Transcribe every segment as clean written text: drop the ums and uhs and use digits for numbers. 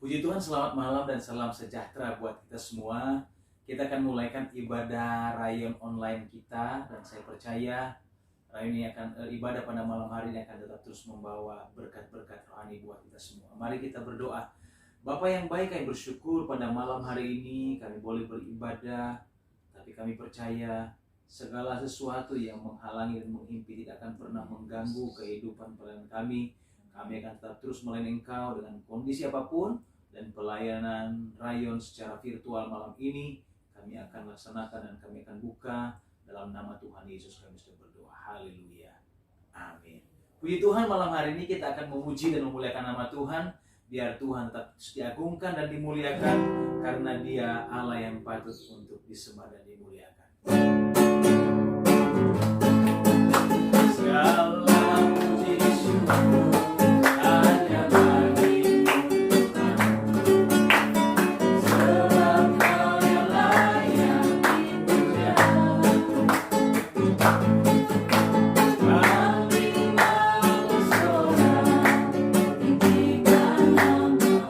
Puji Tuhan, selamat malam dan salam sejahtera buat kita semua. Kita akan mulaikan ibadah rayon online kita, dan saya percaya rayon ini akan ibadah pada malam hari ini akan tetap terus membawa berkat-berkat rohani buat kita semua. Mari kita berdoa. Bapa yang baik, kami bersyukur pada malam hari ini kami boleh beribadah, tapi kami percaya segala sesuatu yang menghalangi dan menghimpit tidak akan pernah mengganggu kehidupan pelayanan kami. Kami akan tetap terus melayani Engkau dengan kondisi apapun, dan pelayanan rayon secara virtual malam ini kami akan laksanakan dan kami akan buka dalam nama Tuhan Yesus. Kami sudah berdoa. Haleluya. Amin. Puji Tuhan, malam hari ini kita akan memuji dan memuliakan nama Tuhan. Biar Tuhan tetap diagungkan dan dimuliakan, karena Dia Allah yang patut untuk disembah dan dimuliakan. Segala puji syukur hanya bagi Tuhan, sebab Kau yang layak dipuja. Kami mau bersorak, tinggikan nama-Mu.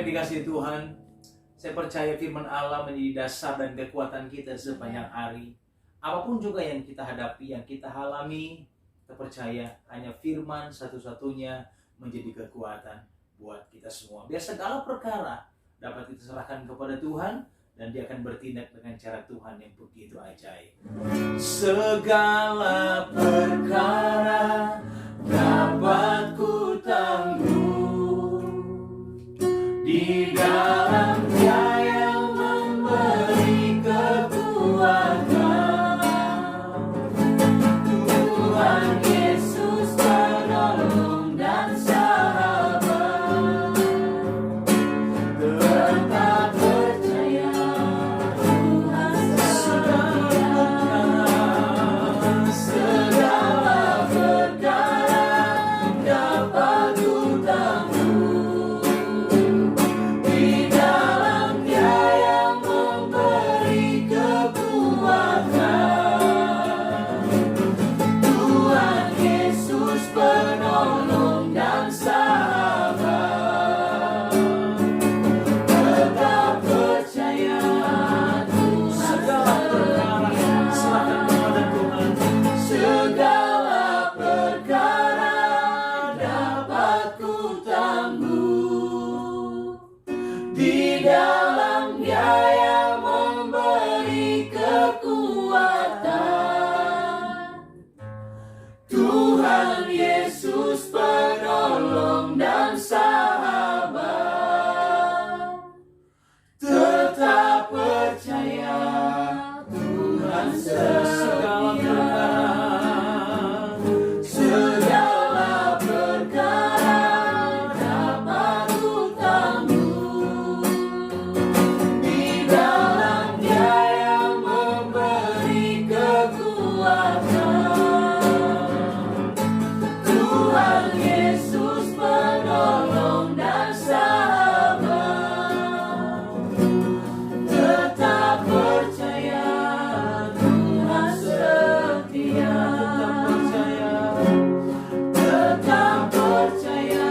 Dikasihi Tuhan, saya percaya firman Allah menjadi dasar dan kekuatan kita sepanjang hari. Apapun juga yang kita hadapi, yang kita alami, kita percaya hanya firman satu-satunya menjadi kekuatan buat kita semua. Biar segala perkara dapat kita serahkan kepada Tuhan, dan Dia akan bertindak dengan cara Tuhan yang begitu ajaib. Segala perkara dapat ku tangguh di dalam Dia yang memberi kekuatan. Tuhan Yesus penolong dan sahabat, tetap percaya Tuhan setia. Segala perkara dapat ku tangguh di dalam segala perkara dapat ku tanggung di dalam Dia yang memberi kekuatan. Tuhan Yesus penolong dan sahabat, tetap percaya Tuhan setia, tetap percaya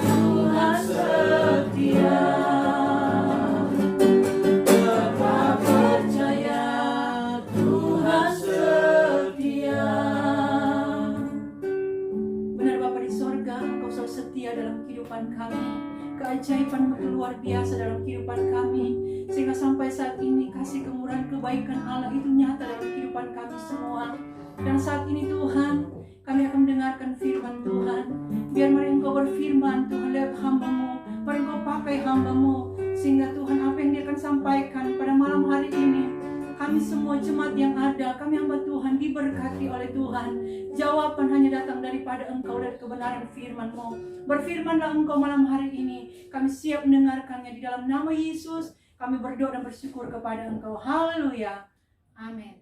Tuhan setia, tetap percaya Tuhan setia. Benar Bapa di sorga, Engkau selalu setia dalam kehidupan kami. Keajaiban-Mu itu luar biasa dalam kehidupan kami, sehingga sampai saat ini kasih kemurahan kebaikan Allah itu nyata dalam kehidupan kami semua. Dan saat ini Tuhan, kami akan mendengarkan firman Tuhan. Biar mari Engkau berfirman Tuhan lewat hamba-Mu, mari Engkau pakai hamba-Mu, sehingga Tuhan apa yang Dia akan sampaikan pada malam hari ini, kami semua jemaat yang ada, kami hamba Tuhan diberkati oleh Tuhan. Jawaban hanya datang daripada Engkau, dari kebenaran firman-Mu. Berfirmanlah Engkau malam hari ini, kami siap mendengarkannya. Di dalam nama Yesus kami berdoa dan bersyukur kepada Engkau. Haleluya, amin.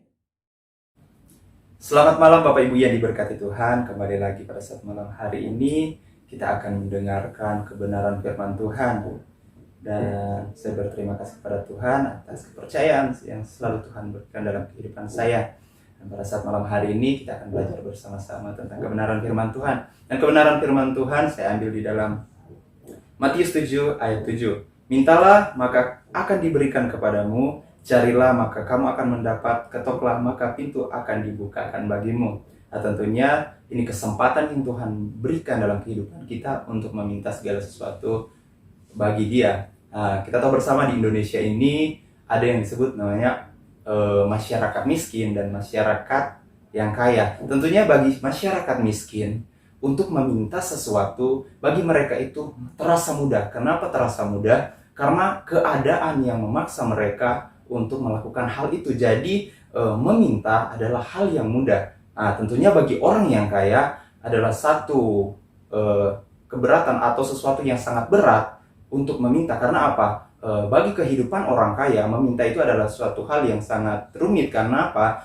Selamat malam Bapak Ibu yang diberkati Tuhan. Kembali lagi pada saat malam hari ini kita akan mendengarkan kebenaran firman Tuhan. Dan saya berterima kasih kepada Tuhan atas kepercayaan yang selalu Tuhan berikan dalam kehidupan saya. Dan pada saat malam hari ini kita akan belajar bersama-sama tentang kebenaran firman Tuhan. Dan kebenaran firman Tuhan saya ambil di dalam Matius 7 ayat 7. Mintalah maka akan diberikan kepadamu, carilah maka kamu akan mendapat, ketoklah maka pintu akan dibukakan bagimu. Nah, tentunya ini kesempatan yang Tuhan berikan dalam kehidupan kita untuk meminta segala sesuatu bagi Dia. Nah, kita tahu bersama di Indonesia ini ada yang disebut namanya masyarakat miskin dan masyarakat yang kaya. Tentunya bagi masyarakat miskin, untuk meminta sesuatu bagi mereka itu terasa mudah. Kenapa terasa mudah? Karena keadaan yang memaksa mereka untuk melakukan hal itu. Jadi meminta adalah hal yang mudah. Nah, tentunya bagi orang yang kaya adalah satu keberatan atau sesuatu yang sangat berat untuk meminta. Karena apa? Bagi kehidupan orang kaya, meminta itu adalah suatu hal yang sangat rumit. Karena apa?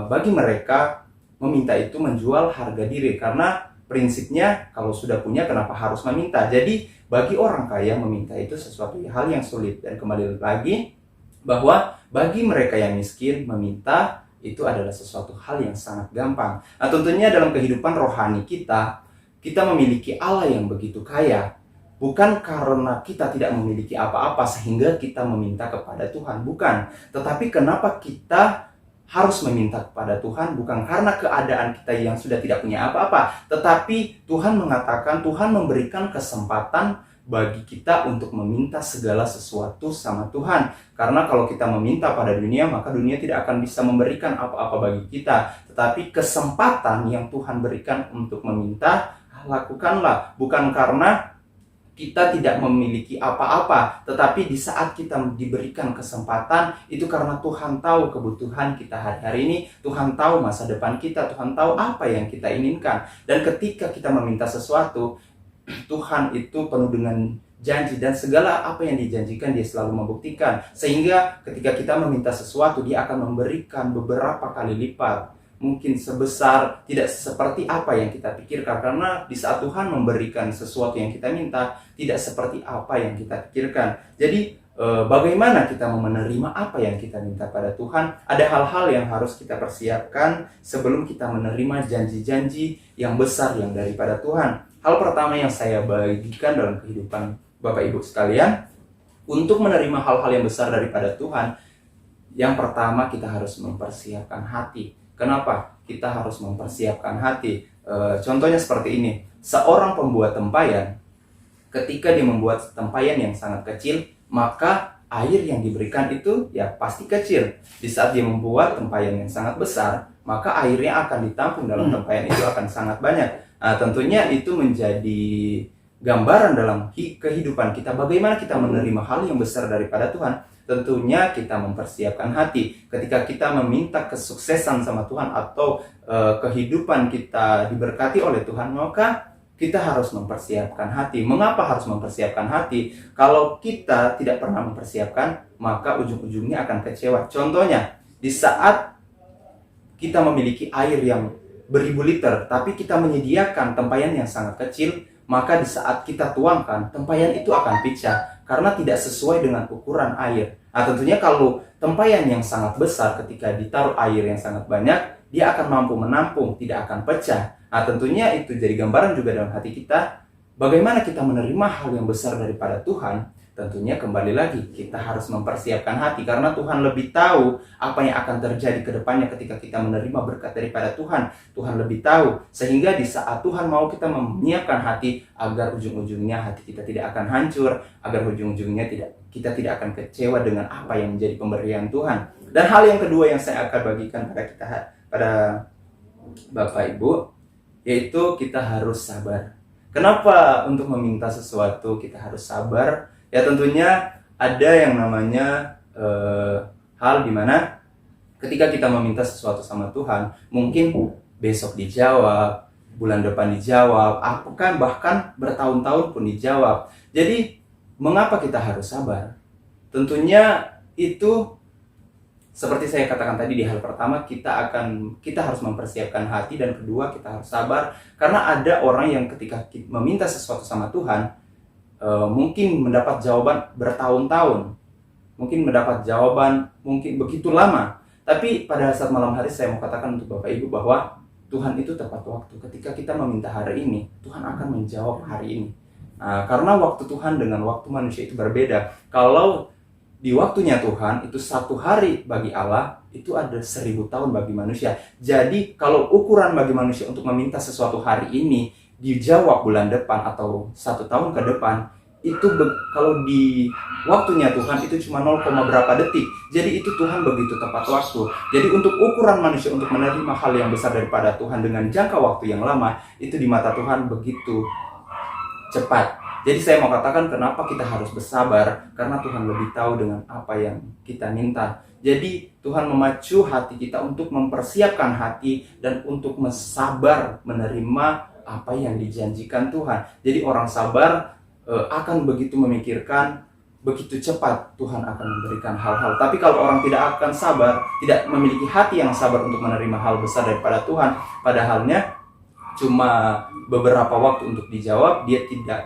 Bagi mereka, meminta itu menjual harga diri. Karena prinsipnya kalau sudah punya kenapa harus meminta? Jadi bagi orang kaya meminta itu sesuatu hal yang sulit. Dan kembali lagi bahwa bagi mereka yang miskin meminta itu adalah sesuatu hal yang sangat gampang. Nah, tentunya dalam kehidupan rohani kita memiliki Allah yang begitu kaya. Bukan karena kita tidak memiliki apa-apa sehingga kita meminta kepada Tuhan, bukan. Tetapi kenapa kita harus meminta kepada Tuhan? Bukan karena keadaan kita yang sudah tidak punya apa-apa, tetapi Tuhan mengatakan, Tuhan memberikan kesempatan bagi kita untuk meminta segala sesuatu sama Tuhan. Karena kalau kita meminta pada dunia, maka dunia tidak akan bisa memberikan apa-apa bagi kita. Tetapi kesempatan yang Tuhan berikan untuk meminta, lakukanlah. Bukan karena kita tidak memiliki apa-apa, tetapi di saat kita diberikan kesempatan, itu karena Tuhan tahu kebutuhan kita hari-hari ini, Tuhan tahu masa depan kita, Tuhan tahu apa yang kita inginkan. Dan ketika kita meminta sesuatu, Tuhan itu penuh dengan janji, dan segala apa yang dijanjikan Dia selalu membuktikan. Sehingga ketika kita meminta sesuatu, Dia akan memberikan beberapa kali lipat. Mungkin sebesar, tidak seperti apa yang kita pikirkan. Karena di saat Tuhan memberikan sesuatu yang kita minta, tidak seperti apa yang kita pikirkan. Jadi bagaimana kita menerima apa yang kita minta pada Tuhan? Ada hal-hal yang harus kita persiapkan sebelum kita menerima janji-janji yang besar yang daripada Tuhan. Hal pertama yang saya bagikan dalam kehidupan Bapak Ibu sekalian, untuk menerima hal-hal yang besar daripada Tuhan, yang pertama kita harus mempersiapkan hati. Kenapa kita harus mempersiapkan hati? Contohnya seperti ini. Seorang pembuat tempayan, ketika dia membuat tempayan yang sangat kecil, maka air yang diberikan itu ya pasti kecil. Di saat dia membuat tempayan yang sangat besar, maka airnya akan ditampung dalam tempayan itu akan sangat banyak. Nah, tentunya itu menjadi gambaran dalam kehidupan kita. Bagaimana kita menerima hal yang besar daripada Tuhan? Tentunya kita mempersiapkan hati. Ketika kita meminta kesuksesan sama Tuhan atau kehidupan kita diberkati oleh Tuhan, maka kita harus mempersiapkan hati. Mengapa harus mempersiapkan hati? Kalau kita tidak pernah mempersiapkan, maka ujung-ujungnya akan kecewa. Contohnya, di saat kita memiliki air yang beribu liter, tapi kita menyediakan tempayan yang sangat kecil, maka di saat kita tuangkan, tempayan itu akan pecah karena tidak sesuai dengan ukuran air. Nah, tentunya kalau tempayan yang sangat besar ketika ditaruh air yang sangat banyak, dia akan mampu menampung, tidak akan pecah. Nah, tentunya itu jadi gambaran juga dalam hati kita, bagaimana kita menerima hal yang besar daripada Tuhan. Tentunya kembali lagi, kita harus mempersiapkan hati, karena Tuhan lebih tahu apa yang akan terjadi ke depannya ketika kita menerima berkat daripada Tuhan. Tuhan lebih tahu, sehingga di saat Tuhan mau kita menyiapkan hati, agar ujung-ujungnya hati kita tidak akan hancur, agar ujung-ujungnya kita tidak akan kecewa dengan apa yang menjadi pemberian Tuhan. Dan hal yang kedua yang saya akan bagikan pada Bapak Ibu, yaitu kita harus sabar. Kenapa untuk meminta sesuatu kita harus sabar? Ya tentunya ada yang namanya hal dimana ketika kita meminta sesuatu sama Tuhan, mungkin besok dijawab, bulan depan dijawab, bahkan bertahun-tahun pun dijawab. Jadi mengapa kita harus sabar? Tentunya itu seperti saya katakan tadi di hal pertama, kita harus mempersiapkan hati, dan kedua kita harus sabar, karena ada orang yang ketika meminta sesuatu sama Tuhan, mungkin mendapat jawaban bertahun-tahun, mungkin mendapat jawaban mungkin begitu lama. Tapi pada saat malam hari saya mau katakan untuk Bapak Ibu bahwa Tuhan itu tepat waktu. Ketika kita meminta hari ini, Tuhan akan menjawab hari ini. Nah, karena waktu Tuhan dengan waktu manusia itu berbeda. Kalau di waktunya Tuhan itu 1 hari bagi Allah, itu ada 1000 tahun bagi manusia. Jadi kalau ukuran bagi manusia untuk meminta sesuatu hari ini dijawab bulan depan atau 1 tahun ke depan, itu kalau di waktunya Tuhan itu cuma 0, berapa detik. Jadi itu Tuhan begitu tepat waktu. Jadi untuk ukuran manusia untuk menerima hal yang besar daripada Tuhan dengan jangka waktu yang lama, itu di mata Tuhan begitu cepat. Jadi saya mau katakan kenapa kita harus bersabar, karena Tuhan lebih tahu dengan apa yang kita minta. Jadi Tuhan memacu hati kita untuk mempersiapkan hati dan untuk sabar menerima apa yang dijanjikan Tuhan. Jadi orang sabar akan begitu memikirkan, begitu cepat Tuhan akan memberikan hal-hal. Tapi kalau orang tidak akan sabar, tidak memiliki hati yang sabar untuk menerima hal besar daripada Tuhan, padahalnya cuma beberapa waktu untuk dijawab,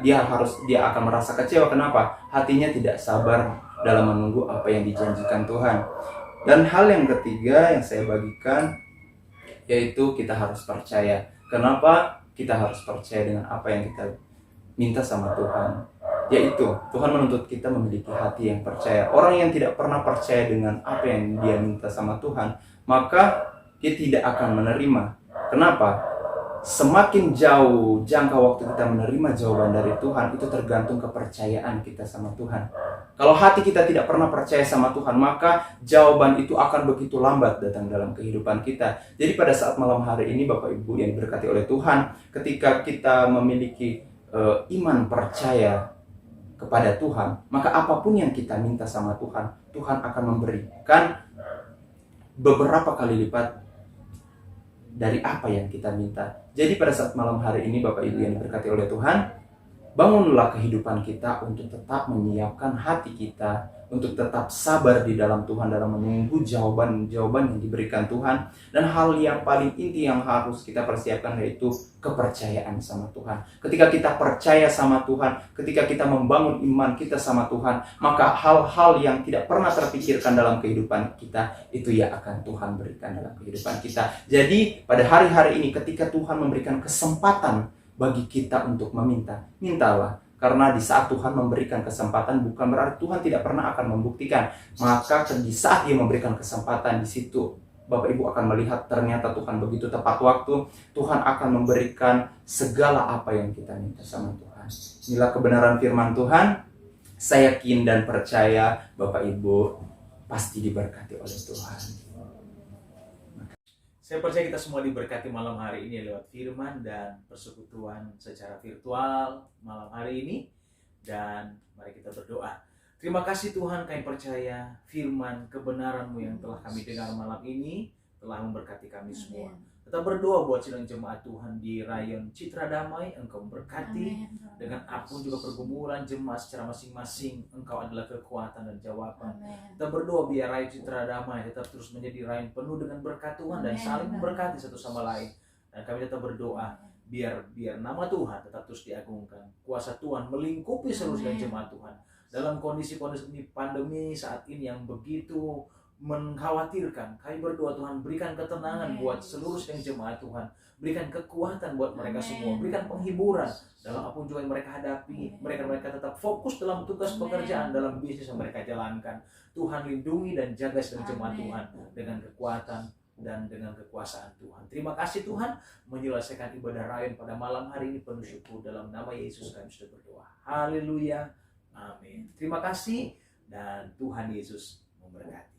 dia akan merasa kecewa. Kenapa? Hatinya tidak sabar dalam menunggu apa yang dijanjikan Tuhan. Dan hal yang ketiga yang saya bagikan, yaitu kita harus percaya. Kenapa kita harus percaya dengan apa yang kita minta sama Tuhan? Yaitu Tuhan menuntut kita memiliki hati yang percaya. Orang yang tidak pernah percaya dengan apa yang dia minta sama Tuhan, maka dia tidak akan menerima. Kenapa? Semakin jauh jangka waktu kita menerima jawaban dari Tuhan, itu tergantung kepercayaan kita sama Tuhan. Kalau hati kita tidak pernah percaya sama Tuhan, maka jawaban itu akan begitu lambat datang dalam kehidupan kita. Jadi pada saat malam hari ini Bapak Ibu yang diberkati oleh Tuhan, ketika kita memiliki iman percaya kepada Tuhan, maka apapun yang kita minta sama Tuhan, Tuhan akan memberikan beberapa kali lipat dari apa yang kita minta. Jadi pada saat malam hari ini Bapak Ibu yang diberkati oleh Tuhan, bangunlah kehidupan kita untuk tetap menyiapkan hati kita, untuk tetap sabar di dalam Tuhan dalam menunggu jawaban-jawaban yang diberikan Tuhan. Dan hal yang paling inti yang harus kita persiapkan yaitu kepercayaan sama Tuhan. Ketika kita percaya sama Tuhan, ketika kita membangun iman kita sama Tuhan, maka hal-hal yang tidak pernah terpikirkan dalam kehidupan kita, itu ya akan Tuhan berikan dalam kehidupan kita. Jadi pada hari-hari ini ketika Tuhan memberikan kesempatan bagi kita untuk meminta, mintalah. Karena di saat Tuhan memberikan kesempatan, bukan berarti Tuhan tidak pernah akan membuktikan. Maka di saat dia memberikan kesempatan, di situ Bapak Ibu akan melihat ternyata Tuhan begitu tepat waktu. Tuhan akan memberikan segala apa yang kita minta sama Tuhan. Inilah kebenaran firman Tuhan. Saya yakin dan percaya Bapak Ibu pasti diberkati oleh Tuhan. Saya percaya kita semua diberkati malam hari ini lewat firman dan persekutuan secara virtual malam hari ini. Dan mari kita berdoa. Terima kasih Tuhan, kami percaya firman kebenaran-Mu yang telah kami dengar malam ini telah memberkati kami semua. Tetap berdoa buat sidang jemaat Tuhan di Rayon Citra Damai, Engkau memberkati dengan apapun juga pergumulan jemaat secara masing-masing. Engkau adalah kekuatan dan jawaban. Kita berdoa biar Rayon Citra Damai tetap terus menjadi rayon penuh dengan berkat Tuhan dan saling memberkati satu sama lain. Dan kami tetap berdoa biar nama Tuhan tetap terus diagungkan. Kuasa Tuhan melingkupi seluruh sidang jemaat Tuhan. Dalam kondisi-kondisi pandemi saat ini yang begitu mengkhawatirkan, kami berdoa Tuhan berikan ketenangan buat seluruh sidang jemaat Tuhan, berikan kekuatan buat mereka semua, berikan penghiburan dalam apapun juga yang mereka hadapi. Mereka tetap fokus dalam tugas pekerjaan, dalam bisnis yang mereka jalankan. Tuhan lindungi dan jaga sidang jemaat Tuhan dengan kekuatan dan dengan kekuasaan Tuhan. Terima kasih Tuhan, menyelesaikan ibadah rayon pada malam hari ini penuh syukur. Dalam nama Yesus kami sudah berdoa. Haleluya. Amin. Terima kasih dan Tuhan Yesus memberkati.